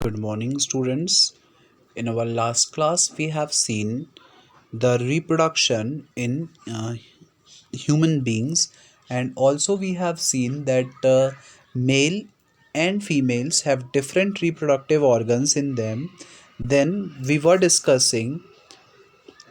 Good morning, students. In our last class, we have seen the reproduction in human beings, and also we have seen that male and females have different reproductive organs in them. Then we were discussing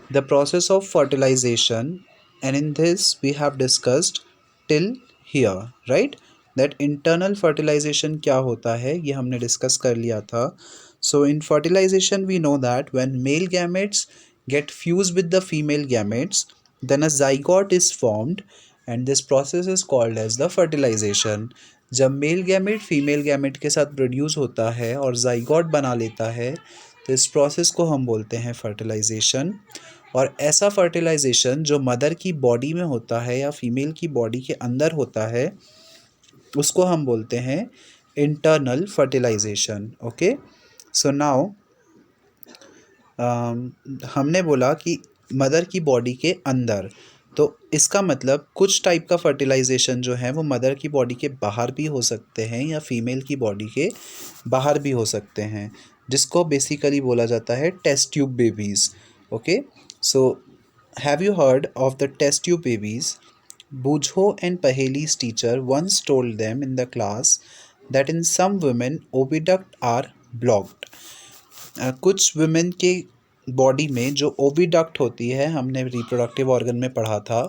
the process of fertilization, and in this we have discussed till here, right? That internal fertilization क्या होता है ये हमने discuss कर लिया था. So in fertilization we know that when male gametes get fused with the female gametes, then a zygote is formed, and this process is called as the fertilization. जब male gamete female gamete के साथ produce होता है और zygote बना लेता है, तो इस प्रोसेस को हम बोलते हैं फर्टिलाइजेशन. और ऐसा फर्टिलाइजेशन जो मदर की बॉडी में होता है या फीमेल की बॉडी के अंदर होता है, उसको हम बोलते हैं internal fertilization. Okay, so now हमने बोला कि मदर की बॉडी के अंदर, तो इसका मतलब कुछ टाइप का फर्टिलाइजेशन जो है वो मदर की बॉडी के बाहर भी हो सकते हैं या फीमेल की बॉडी के बाहर भी हो सकते हैं, जिसको बेसिकली बोला जाता है test tube babies. Okay, so have you heard of the test tube babies? Bujho and Paheli's teacher once told them in the class that in some women oviduct are blocked. कुछ women के body में जो oviduct होती है, हमने reproductive organ में पढ़ा था,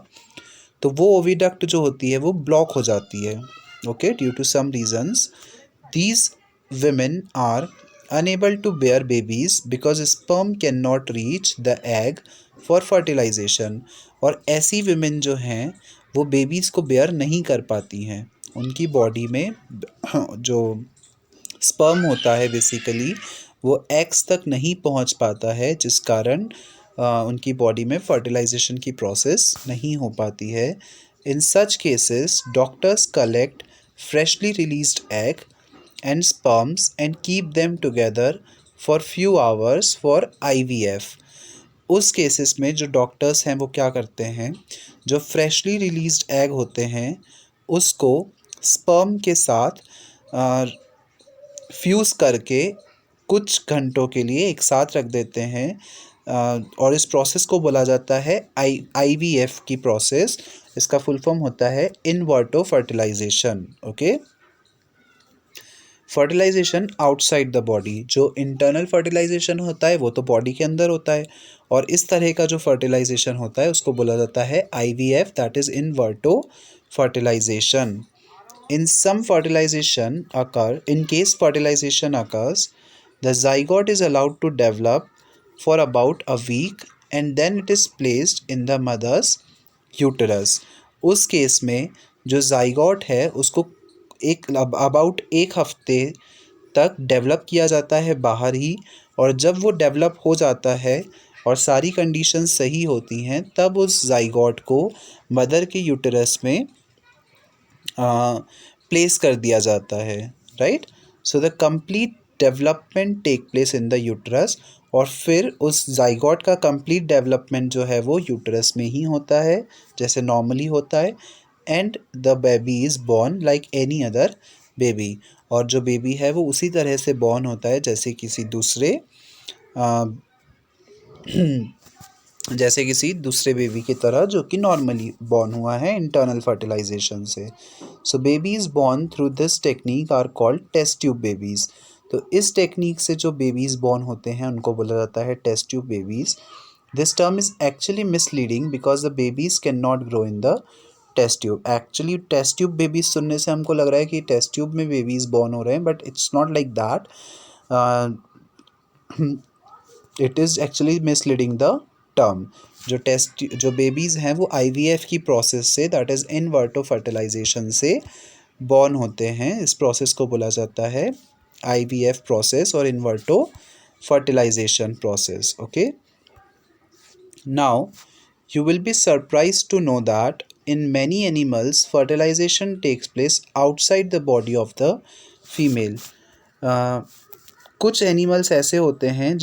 तो वो ओविडक्ट जो होती है वो ब्लॉक हो जाती है. Okay, due to some reasons these women are unable to bear babies because sperm cannot reach the egg for fertilization. और ऐसी women जो हैं वो बेबीज़ को बेयर नहीं कर पाती हैं. उनकी बॉडी में जो स्पर्म होता है बेसिकली वो एग्स तक नहीं पहुंच पाता है, जिस कारण उनकी बॉडी में फर्टिलाइजेशन की प्रोसेस नहीं हो पाती है. In such cases doctors collect freshly released egg and sperms and keep them together for few hours for IVF. उस केसेस में जो डॉक्टर्स हैं वो क्या करते हैं, जो फ्रेशली रिलीज्ड एग होते हैं उसको स्पर्म के साथ फ्यूज़ करके कुछ घंटों के लिए एक साथ रख देते हैं, और इस प्रोसेस को बोला जाता है IVF की प्रोसेस. इसका फुल फॉर्म होता है इन वर्टो fertilization. Okay, fertilization outside the body. जो इंटरनल फर्टिलाइजेशन होता है वो तो बॉडी के अंदर होता है, और इस तरह का जो फर्टिलाइजेशन होता है उसको बोला जाता है IVF, दैट इज इन वर्टो fertilization. In some fertilization occur, in case fertilization occurs, the zygote is allowed to develop for about a week and then it is placed in the mother's uterus. उस case में जो zygote है उसको about एक हफ्ते तक develop किया जाता है बाहर ही, और जब वो डेवलप हो जाता है और सारी कंडीशंस सही होती हैं तब उस zygote को मदर के यूटरस में प्लेस कर दिया जाता है. Right, so the complete development take place in the uterus, और फिर उस जाइगोट का कंप्लीट डेवलपमेंट जो है वो यूटरस में ही होता है जैसे नॉर्मली होता है. And the baby is born like any other baby, और जो बेबी है वो उसी तरह से बॉर्न होता है जैसे किसी दूसरे जैसे किसी दूसरे बेबी की तरह जो कि नॉर्मली बॉर्न हुआ है इंटरनल फर्टिलाइजेशन से. So babies born through this technique are called test tube babies. तो इस टेक्निक से जो बेबीज़ बॉर्न होते हैं उनको बोला जाता है test tube babies. This term is actually misleading because the babies can not grow in the test tube. Actually test tube babies सुनने से हमको लग रहा है कि टेस्ट ट्यूब में बेबीज़ बॉर्न हो रहे हैं, but it's not like that. It is actually misleading the term. जो बेबीज़ हैं वो IVF की प्रोसेस से, दैट इज़ इन वर्टो फर्टिलाइजेशन से बॉर्न होते हैं. इस प्रोसेस को बोला जाता है IVF प्रोसेस और इन वर्टो fertilization process. Okay, now you will be surprised to know that in many animals fertilization takes place outside the body of the female. कुछ एनिमल्स ऐसे होते हैं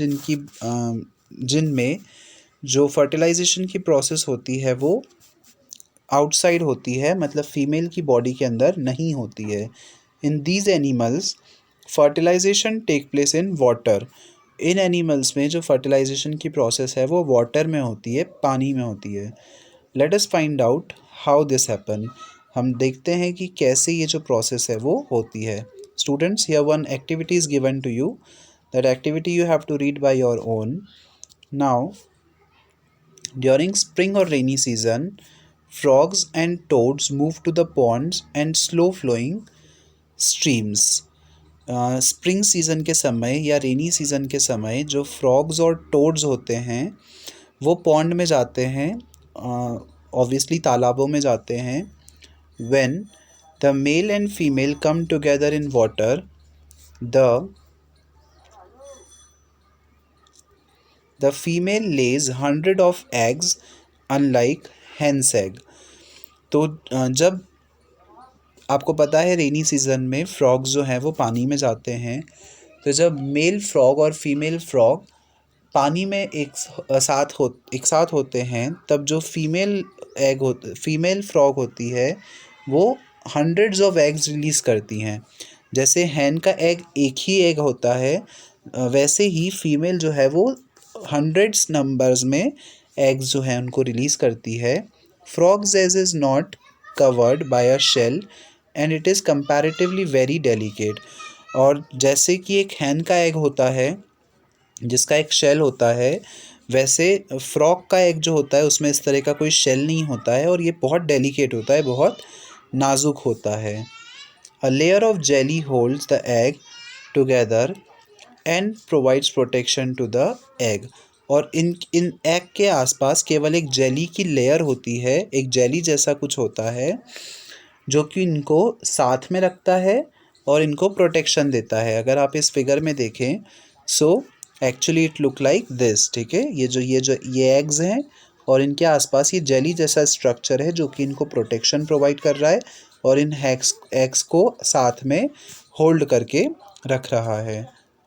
जिनमें जो फर्टिलाइजेशन की प्रोसेस होती है वो आउटसाइड होती है, मतलब फीमेल की बॉडी के अंदर नहीं होती है. In these animals fertilization take place in water. इन एनिमल्स में जो फर्टिलाइजेशन की प्रोसेस है वो वाटर में होती है, पानी में होती है। Late us find out how this happen. हम देखते हैं कि कैसे ये जो प्रोसेस है वो होती है। Students, here one activity is given to you. That activity you have to read by your own. Now, during spring or rainy season, frogs and toads move to the ponds and slow flowing streams. Spring season के समय या rainy season के समय जो frogs और toads होते हैं वो पॉन्ड में जाते हैं, ऑब्वियसली तालाबों में जाते हैं। When the male and female come together in water, the female lays 100 of eggs unlike hen's egg. तो जब आपको पता है रेनी सीज़न में फ्रॉग्स जो हैं वो पानी में जाते हैं, तो जब मेल फ्रॉग और फीमेल फ्रॉग पानी में एक साथ होते हैं, तब जो फीमेल फ्रॉग होती है वो हंड्रेड्स ऑफ एग्स रिलीज़ करती हैं। जैसे हैन का एग एक ही एग होता है, वैसे ही फीमेल जो है वो हंड्रेड्स नंबर्स में एग्स जो हैं उनको रिलीज़ करती है। Frog's eggs is not covered by a shell and it is comparatively very delicate. और जैसे कि एक हैन का एग होता है जिसका एक शेल होता है, वैसे फ्रॉग का एग जो होता है उसमें इस तरह का कोई शेल नहीं होता है और ये बहुत डेलिकेट होता है, बहुत नाजुक होता है। A layer of jelly holds the egg together and provides protection to the egg. और इन एग के आसपास केवल एक जेली की लेयर होती है, एक जेली जैसा कुछ होता है जो कि इनको साथ में रखता है और इनको प्रोटेक्शन देता है। अगर आप इस फिगर में देखें, so actually it look like this, ठीक है। ये एग्स हैं और इनके आसपास ये जेली जैसा स्ट्रक्चर है जो कि इनको प्रोटेक्शन प्रोवाइड कर रहा है और इन एग्स को साथ में होल्ड करके रख रहा है,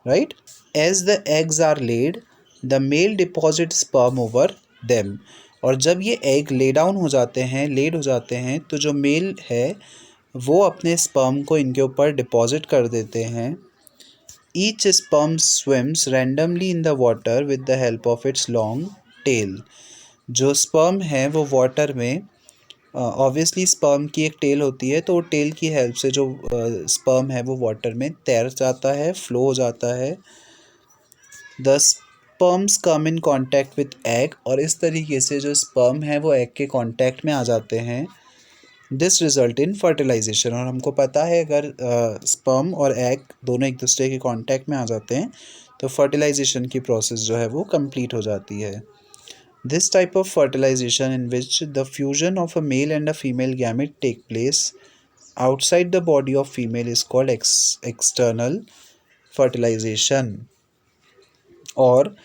right. As the eggs are laid, the male deposit sperm over them. और जब ये एग लेड हो जाते हैं, तो जो मेल है वो अपने स्पर्म को इनके ऊपर डिपॉजिट कर देते हैं। Each sperm swims randomly in the water with the help of its long tail. जो स्पर्म है वो वाटर में, ऑब्वियसली स्पर्म की एक टेल होती है, तो टेल की हेल्प से जो स्पर्म है वो वाटर में तैर जाता है, फ्लो हो जाता है। The sperms come in contact with egg. और इस तरीके से जो स्पर्म है वो एग के कॉन्टैक्ट में आ जाते हैं। This result in fertilization. और हमको पता है अगर स्पर्म और एग दोनों एक दूसरे के कांटेक्ट में आ जाते हैं तो फर्टिलाइजेशन की प्रोसेस जो है वो कंप्लीट हो जाती है। This type of fertilization in which the fusion of a male and a female gamete take place outside the body of female is called external fertilization. और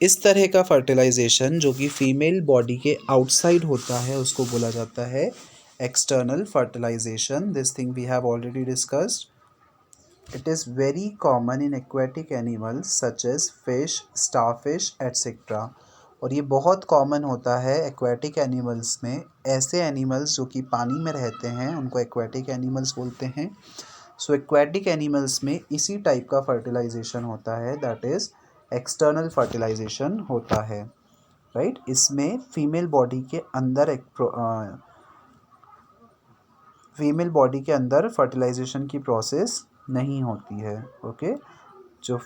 इस तरह का फर्टिलाइजेशन जो कि फीमेल बॉडी के आउटसाइड होता है उसको बोला जाता है external fertilization. This thing we have already discussed. It is very common in aquatic animals such as fish, starfish, etc. और ये बहुत कॉमन होता है एक्वेटिक एनिमल्स में। ऐसे एनिमल्स जो कि पानी में रहते हैं उनको एक्वेटिक एनिमल्स बोलते हैं। सो एक्वेटिक एनिमल्स में इसी टाइप का फर्टिलाइजेशन होता है, दैट इज़ एक्सटर्नल फर्टिलाइजेशन होता है, राइट। इसमें फीमेल बॉडी के अंदर फर्टिलाइजेशन की प्रोसेस नहीं होती है, ओके। जो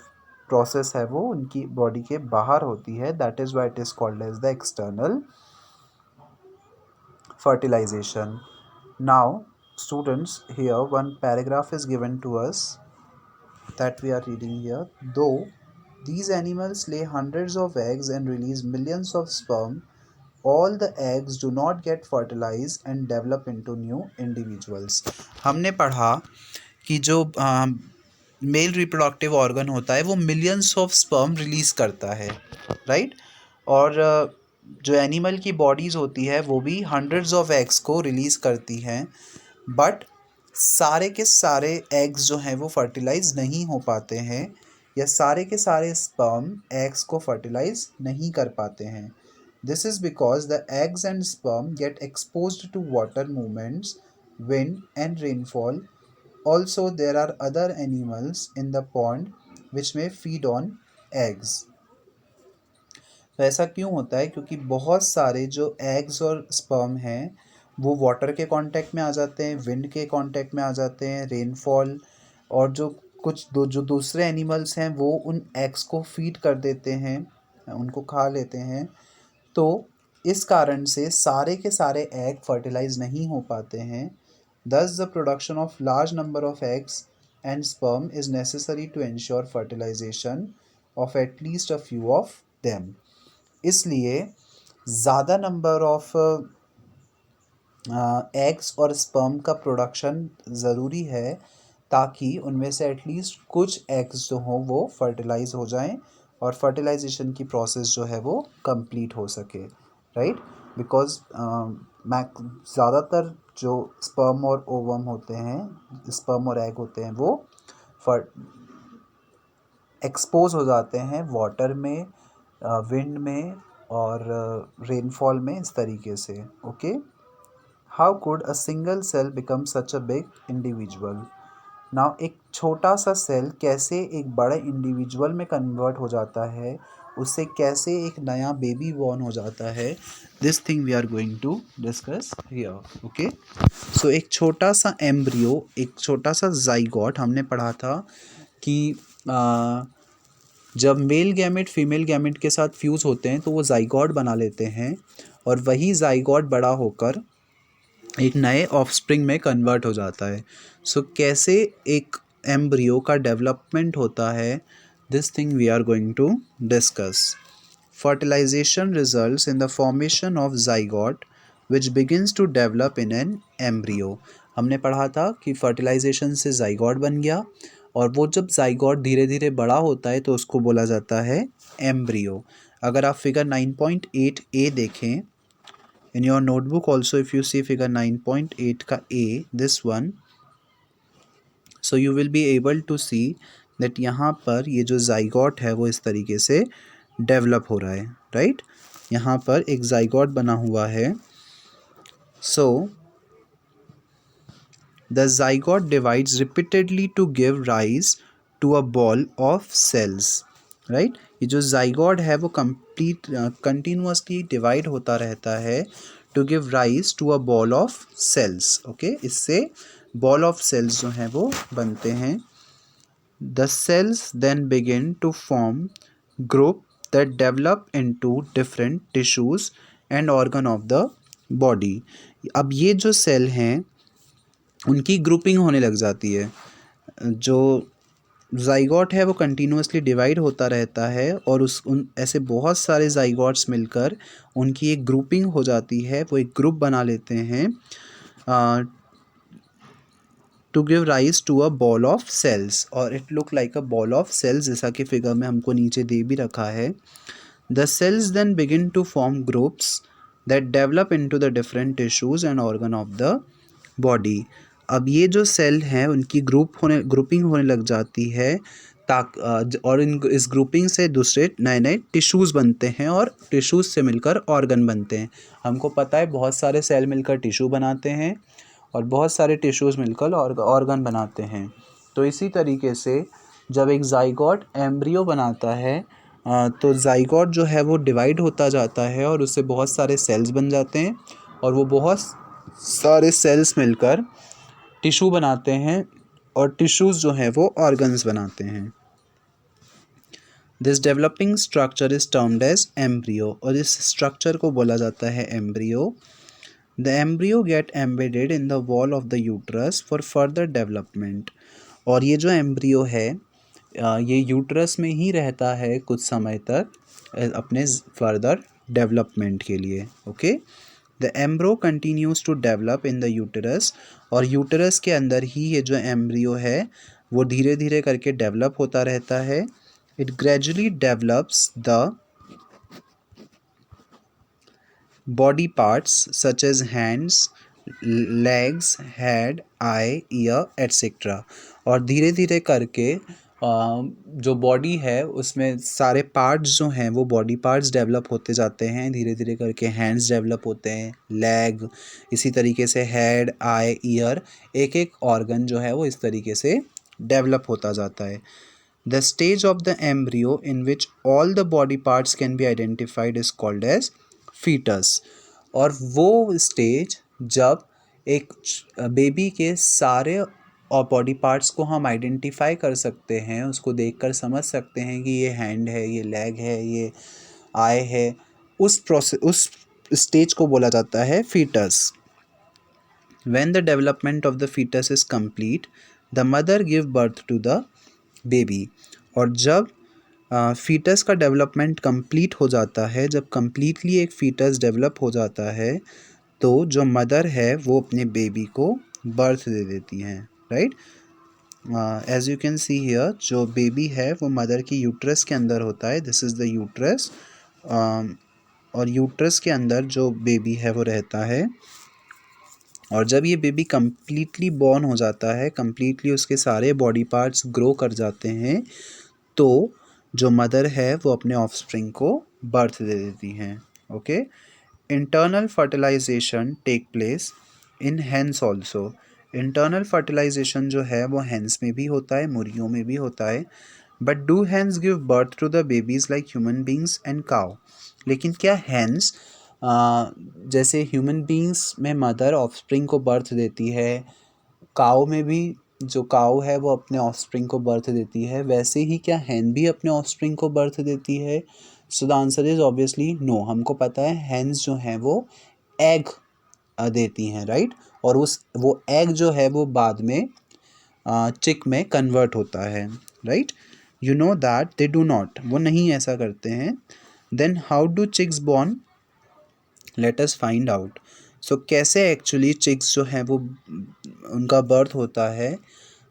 प्रोसेस है वो उनकी बॉडी के बाहर होती है, that is why it is called as the external fertilization. Now students, here one paragraph is given to us that we are reading here. Though these animals lay hundreds of eggs and release millions of sperm, all the eggs do not get fertilized and develop into new individuals. हमने पढ़ा कि जो male reproductive organ होता है वो millions of sperm release करता है, right. और जो एनिमल की बॉडीज़ होती है वो भी हंड्रेड्स ऑफ एग्स को रिलीज़ करती हैं, बट सारे के सारे एग्स जो हैं वो फर्टिलाइज नहीं हो पाते हैं, या सारे के सारे स्पर्म एग्स को फर्टिलाइज नहीं कर पाते हैं। This is because the eggs and sperm get exposed to water movements, wind and rainfall also there are other animals in the pond which में फीड ऑन एग्स। तो ऐसा क्यों होता है? क्योंकि बहुत सारे जो एग्स और स्पर्म हैं वो वाटर के कांटेक्ट में आ जाते हैं, विंड के कांटेक्ट में आ जाते हैं, रेनफॉल, और जो दूसरे एनिमल्स हैं वो उन एग्स को फीड कर देते हैं, उनको खा लेते हैं। तो इस कारण से सारे के सारे एग फर्टिलाइज नहीं हो पाते हैं। Thus, the production of large number of eggs and sperm is necessary to ensure fertilization of at least a few of them. इसलिए ज़्यादा नंबर ऑफ एग्स और स्पर्म का प्रोडक्शन ज़रूरी है ताकि उनमें से एटलीस्ट कुछ एग्स जो हों वो फर्टिलाइज हो जाएं और फर्टिलाइजेशन की प्रोसेस जो है वो कंप्लीट हो सके, राइट। बिकॉज ज़्यादातर जो स्पर्म और ओवम होते हैं, स्पर्म और एग होते हैं, वो एक्सपोज हो जाते हैं वाटर में, विंड में और रेनफॉल में, इस तरीके से। Okay, how could a single cell become such a big individual? Now एक छोटा सा सेल कैसे एक बड़े इंडिविजुअल में कन्वर्ट हो जाता है, उससे कैसे एक नया बेबी बॉर्न हो जाता है, this thing we are going to discuss here. Okay, so एक छोटा सा एम्ब्रियो, एक छोटा सा जाइगोट, हमने पढ़ा था कि जब मेल गैमेट फीमेल गैमेट के साथ फ्यूज़ होते हैं तो वो जाइगोट बना लेते हैं और वही जाइगोट बड़ा होकर एक नए ऑफस्प्रिंग में कन्वर्ट हो जाता है। सो कैसे एक एम्ब्रियो का डेवलपमेंट होता है, this thing we are going to discuss. Fertilization results in the formation of zygote which begins to develop in an embryo. हमने पढ़ा था कि फर्टिलाइजेशन से जाइगोट बन गया और वो जब जाइगोट धीरे धीरे बड़ा होता है तो उसको बोला जाता है एम्ब्रियो। अगर आप फिगर 9.8a देखें in your notebook also, if you see figure 9.8 का a, this one, so you will be able to see that यहाँ पर ये जो जाइगोट है वो इस तरीके से डेवलप हो रहा है, राइट। यहाँ पर एक जाइगोट बना हुआ है। so the zygote divides repeatedly to give rise to a ball of cells, right. ये जो जाइगोट है वो कंटिन्यूसली डिवाइड होता रहता है to give rise to a ball of cells. Okay, इससे बॉल ऑफ सेल्स जो हैं वो बनते हैं। The cells then begin to form group that develop into different tissues and organ of the body. अब ये जो सेल हैं उनकी ग्रुपिंग होने लग जाती है। जो जाइगोट है वो कंटिन्यूसली डिवाइड होता रहता है और ऐसे बहुत सारे जाइगोट्स मिलकर उनकी एक ग्रुपिंग हो जाती है, वो एक ग्रुप बना लेते हैं to give rise to a ball of cells, और it look like a ball of cells, जैसा कि फिगर में हमको नीचे दे भी रखा है। The cells then begin to form groups that develop into the different tissues and organ of the body. अब ये जो सेल हैं उनकी ग्रुपिंग होने लग जाती है और इस ग्रुपिंग से दूसरे नए नए टिश्यूज़ बनते हैं और टिश्यूज़ से मिलकर ऑर्गन बनते हैं। हमको पता है बहुत सारे सेल मिलकर टिश्यू बनाते हैं और बहुत सारे टिश्यूज़ मिलकर ऑर्गन बनाते हैं। तो इसी तरीके से जब एक जाइगोट एम्ब्रियो बनाता है तो जाइगोट जो है वो डिवाइड होता जाता है और उससे बहुत सारे सेल्स बन जाते हैं और वो बहुत सारे सेल्स मिलकर टिश्यू बनाते हैं और टिश्यूज़ जो हैं वो ऑर्गन्स बनाते हैं। This developing structure is termed as embryo, और इस स्ट्रक्चर को बोला जाता है embryo. The embryo get embedded in the wall of the uterus for further development, और ये जो एम्ब्रियो है ये यूट्रस में ही रहता है कुछ समय तक अपने फर्दर डेवलपमेंट के लिए। Okay, the embryo continues to develop in the uterus, और यूटरस के अंदर ही ये जो एम्ब्रियो है वो धीरे धीरे करके डेवलप होता रहता है। It gradually develops the body parts such as hands, legs, head, eye, ear etcetera, और धीरे धीरे करके जो बॉडी है उसमें सारे पार्ट्स जो हैं वो बॉडी पार्ट्स डेवलप होते जाते हैं धीरे धीरे करके। हैंड्स डेवलप होते हैं, लेग, इसी तरीके से हेड, आई, ईयर, एक एक ऑर्गन जो है वो इस तरीके से डेवलप होता जाता है। The stage of the embryo in which all the body parts can be identified is called as foetus. और वो स्टेज जब एक बेबी के सारे और बॉडी पार्ट्स को हम आइडेंटिफाई कर सकते हैं, उसको देखकर समझ सकते हैं कि ये हैंड है, ये लेग है, ये आई है, उस स्टेज को बोला जाता है foetus. When the development of the fetus is complete, the mother give birth to the baby। और जब फीटस का डेवलपमेंट कंप्लीट हो जाता है, जब कम्प्लीटली एक फीटस डेवलप हो जाता है, तो जो मदर है वो अपने बेबी को बर्थ दे देती हैं, right. As you can see here, जो बेबी है वो मदर की यूट्रस के अंदर होता है, दिस इज़ द यूट्रस। और यूट्रस के अंदर जो बेबी है वो रहता है। और जब ये बेबी कम्प्लीटली बॉर्न हो जाता है, कम्प्लीटली उसके सारे बॉडी पार्ट्स ग्रो कर जाते हैं, तो जो मदर है वो अपने ऑफस्प्रिंग को बर्थ दे देती हैं। Okay, internal fertilization take place in hens also. Internal fertilization जो है वो हेंस में भी होता है, मुर्गियों में भी होता है। But do hens give birth to the babies like human beings and cow. लेकिन क्या हेंस जैसे ह्यूमन बींग्स में मदर ऑफस्प्रिंग को बर्थ देती है, काऊ में भी जो काऊ है वो अपने ऑफस्प्रिंग को बर्थ देती है, वैसे ही क्या हैन भी अपने ऑफस्प्रिंग को बर्थ देती है? So the answer is obviously no. हमको पता है हैंस जो हैं वो एग देती हैं, राइट। और वो एग जो है वो बाद में चिक में कन्वर्ट होता है, right. You know that they do not, वो नहीं ऐसा करते हैं। Then how do chicks born? Let us find out. So कैसे एक्चुअली चिक्स जो हैं वो उनका बर्थ होता है?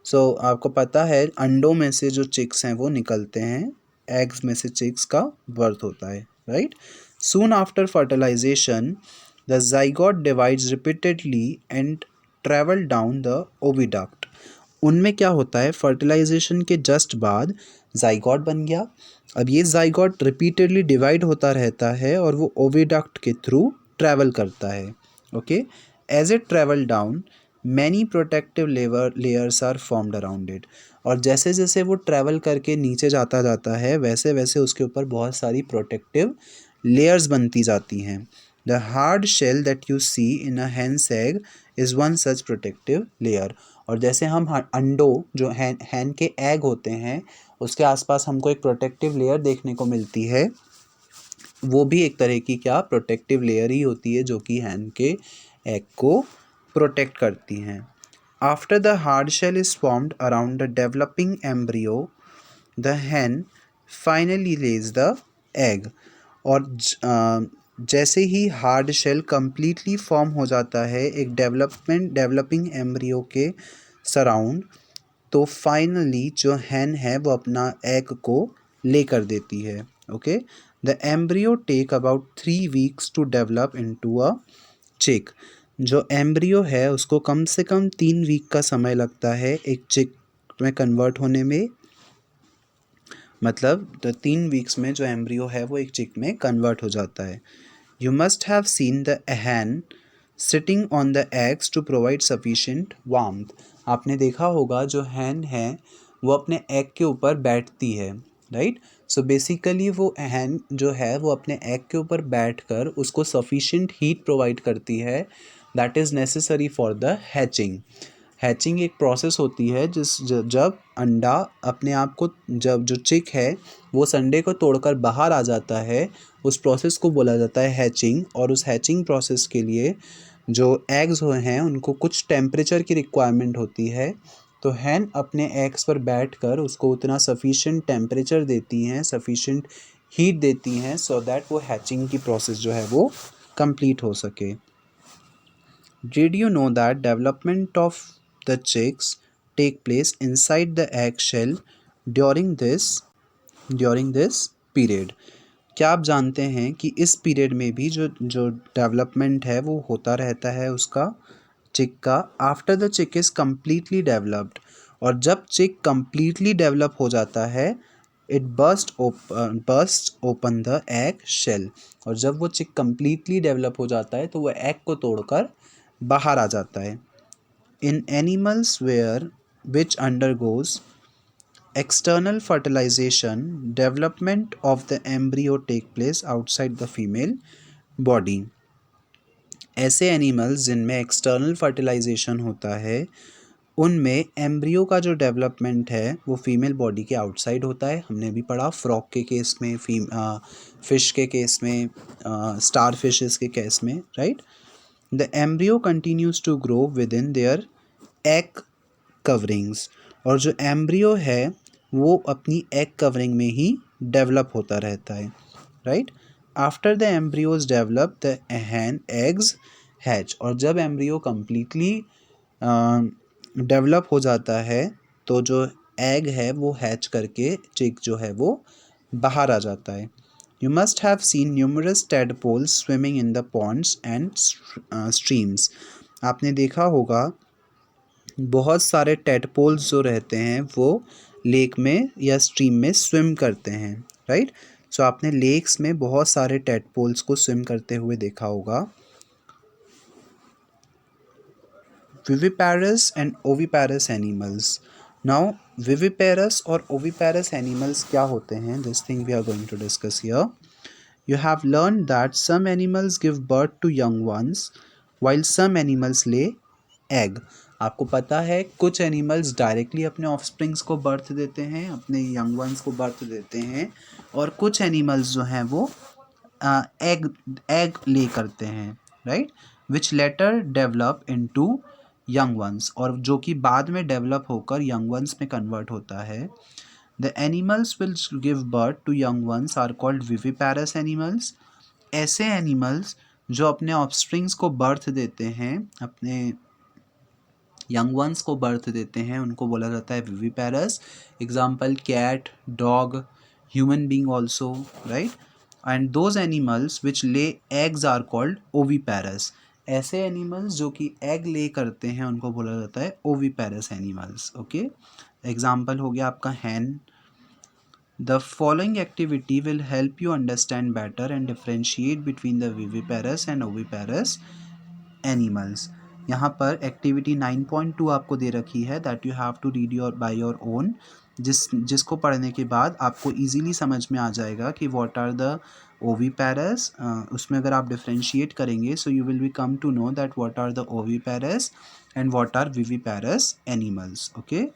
सो आपको पता है अंडों में से जो चिक्स हैं वो निकलते हैं, एग्स में से चिक्स का बर्थ होता है, right. Soon after fertilization the zygote divides repeatedly and travel down the oviduct. उनमें क्या होता है, फर्टिलाइजेशन के जस्ट बाद ज़ाइगोट बन गया। अब ये ज़ाइगोट रिपीटेडली डिवाइड होता रहता है और वो ओविडक्ट के थ्रू ट्रैवल करता है। Okay, as it travel down many protective layers are formed around it. और जैसे जैसे वो ट्रैवल करके नीचे जाता है, वैसे वैसे उसके ऊपर बहुत सारी प्रोटेक्टिव लेयर्स बनती जाती हैं। The hard shell that you see in a hen's egg is one such protective layer. और जैसे हम अंडों जो हैन के एग होते हैं उसके आसपास हमको एक प्रोटेक्टिव लेयर देखने को मिलती है, वो भी एक तरह की क्या प्रोटेक्टिव लेयर ही होती है जो कि हैन के एग को प्रोटेक्ट करती हैं। After the hard shell is formed around the developing embryo the hen finally lays the egg. और जैसे ही हार्ड शेल कम्प्लीटली फॉर्म हो जाता है एक डेवलपिंग एम्ब्रियो के सराउंड, तो फाइनली जो हैन है वो अपना एग को लेकर देती है। Okay, the embryo take about 3 weeks to develop into a chick. जो एम्ब्रियो है उसको कम से कम 3 वीक का समय लगता है एक चिक में कन्वर्ट होने में। मतलब तो 3 वीक्स में जो एम्ब्रियो है वो एक चिक में कन्वर्ट हो जाता है। You must have seen the hen sitting on the eggs to provide sufficient warmth. आपने देखा होगा जो हैन है वो अपने एग के ऊपर बैठती है, राइट। सो बेसिकली वो हैन जो है वो अपने एग के ऊपर बैठकर उसको सफिशिएंट हीट प्रोवाइड करती है, that is necessary for the hatching. Hatching एक प्रोसेस होती है जब अंडा अपने आप को, जब जो चिक है वो संडे को तोड़कर बाहर आ जाता है, उस प्रोसेस को बोला जाता है हैचिंग। और उस हैचिंग प्रोसेस के लिए जो एग्स हुए हैं उनको कुछ टेम्परेचर की रिक्वायरमेंट होती है, तो हैन अपने एग्स पर बैठकर उसको उतना सफिशिएंट टेम्परेचर देती हैं, सफिशिएंट हीट देती हैं, सो दैट वो हैचिंग की प्रोसेस जो है वो कंप्लीट हो सके। Did you know that development of the chicks take place inside the egg shell during this period? क्या आप जानते हैं कि इस पीरियड में भी जो डेवलपमेंट है वो होता रहता है उसका चिक का, after the chick is completely developed. और जब चिक कम्प्लीटली डेवलप हो जाता है it burst open the egg shell, और जब वो चिक कम्प्लीटली डेवलप हो जाता है तो वो एग को तोड़कर बाहर आ जाता है। In animals where which undergoes external fertilization, development of the embryo take place outside the female body। ऐसे एनिमल्स जिनमें एक्सटर्नल फर्टिलाइजेशन होता है उनमें एम्ब्रियो का जो डेवलपमेंट है वो फीमेल बॉडी के आउटसाइड होता है। हमने भी पढ़ा फ्रॉग के केस में, फिश के केस में, स्टार फिशेस के केस में, right. The embryo continues to grow within their egg coverings, और जो एम्ब्रियो है वो अपनी एग कवरिंग में ही डेवलप होता रहता है, right. After the embryos develop the Hahn eggs hatch, और जब एम्ब्रियो कम्प्लीटली डेवलप हो जाता है तो जो एग है वो हैच करके चिक जो है वो बाहर आ जाता है। You must have scene numerous tadpoles swimming in the Pond's and streams, आपने देखा होगा बहुत सारे टेडपोल्स जो रहते हैं वो लेक में या स्ट्रीम में स्विम करते हैं, राइट। सो आपने लेक्स में बहुत सारे टेडपोल्स को स्विम करते हुए देखा होगा। Viviparous and oviparous animals. Now viviparous और ओविपेरस एनिमल्स क्या होते हैं, this thing we are going to discuss here. You have learned that some animals give birth to young ones while some animals lay egg। आपको पता है कुछ animals directly अपने offsprings को बर्थ देते हैं, अपने यंग वंस को बर्थ देते हैं, और कुछ एनिमल्स जो हैं वो एग ले करते हैं, right, which later develop into young ones, और जो कि बाद में डेवलप होकर यंग वंस में कन्वर्ट होता है। The animals which give birth to young ones are called viviparous animals। ऐसे एनिमल्स जो अपने ऑफस्प्रिंग्स को बर्थ देते हैं, अपने यंग वंस को बर्थ देते हैं, उनको बोला जाता है viviparous. Example cat, dog, human being also, right. And those animals which lay eggs are called oviparous. ऐसे एनिमल्स जो कि एग ले करते हैं उनको बोला जाता है ओविपेरस एनिमल्स, ओके। एग्जाम्पल हो गया आपका हैन। The following activity will help you understand better and differentiate between the viviparous and oviparous animals। यहाँ पर एक्टिविटी 9.2 आपको दे रखी है that you have to read your by your own, जिसको पढ़ने के बाद आपको इजीली समझ में आ जाएगा कि व्हाट आर द ओविपेरस। उसमें अगर आप डिफ्रेंशिएट करेंगे so you will be come to know that what are the oviparous and what are viviparous animals, okay.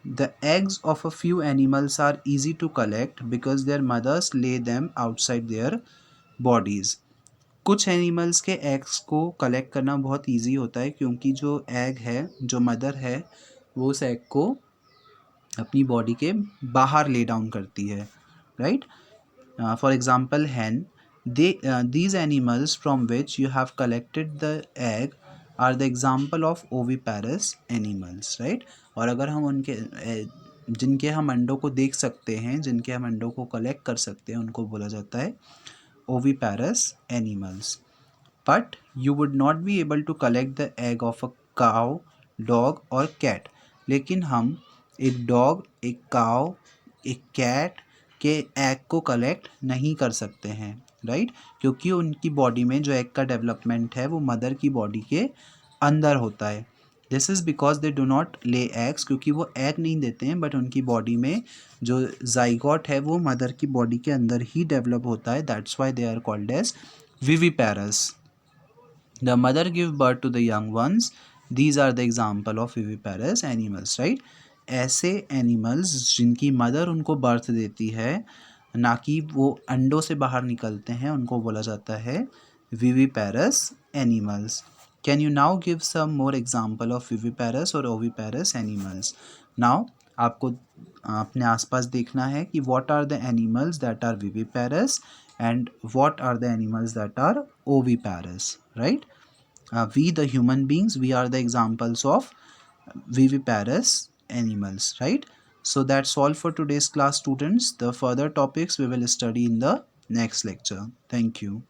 The eggs of a few animals are easy to collect because their mothers lay them outside their bodies। कुछ animals के eggs को collect करना बहुत easy होता है क्योंकि जो egg है, जो मदर है, वो उस एग को अपनी बॉडी के बाहर ले डाउन करती है, right. For example hen, these animals from which you have collected the egg are the example of oviparous animals, right। और अगर हम उनके जिनके हम अंडों को देख सकते हैं, जिनके हम अंडों को कलेक्ट कर सकते हैं, उनको बोला जाता है oviparous animals। But you would not be able to collect the egg of a cow, dog or cat। लेकिन हम एक डॉग, एक काव, एक कैट के एग को कलेक्ट नहीं कर सकते हैं, राइट, क्योंकि उनकी बॉडी में जो एग का डेवलपमेंट है वो मदर की बॉडी के अंदर होता है। This is because they do not lay eggs, क्योंकि वो एग नहीं देते हैं बट उनकी बॉडी में जो जाइगोट है वो मदर की बॉडी के अंदर ही डेवलप होता है। That's why they are called as viviparous. The mother give birth to the young ones। These are the example of viviparous animals, right। ऐसे एनिमल्स जिनकी मदर उनको बर्थ देती है, ना कि वो अंडों से बाहर निकलते हैं, उनको बोला जाता है viviparous animals। Can you now give some more example of viviparous और oviparous animals? Now आपको अपने आसपास देखना है कि what are the animals that are viviparous and what are the animals that are oviparous, right। We the human beings, we are the examples of viviparous animals, right। So that's all for today's class, students. The further topics we will study in the next lecture. Thank you.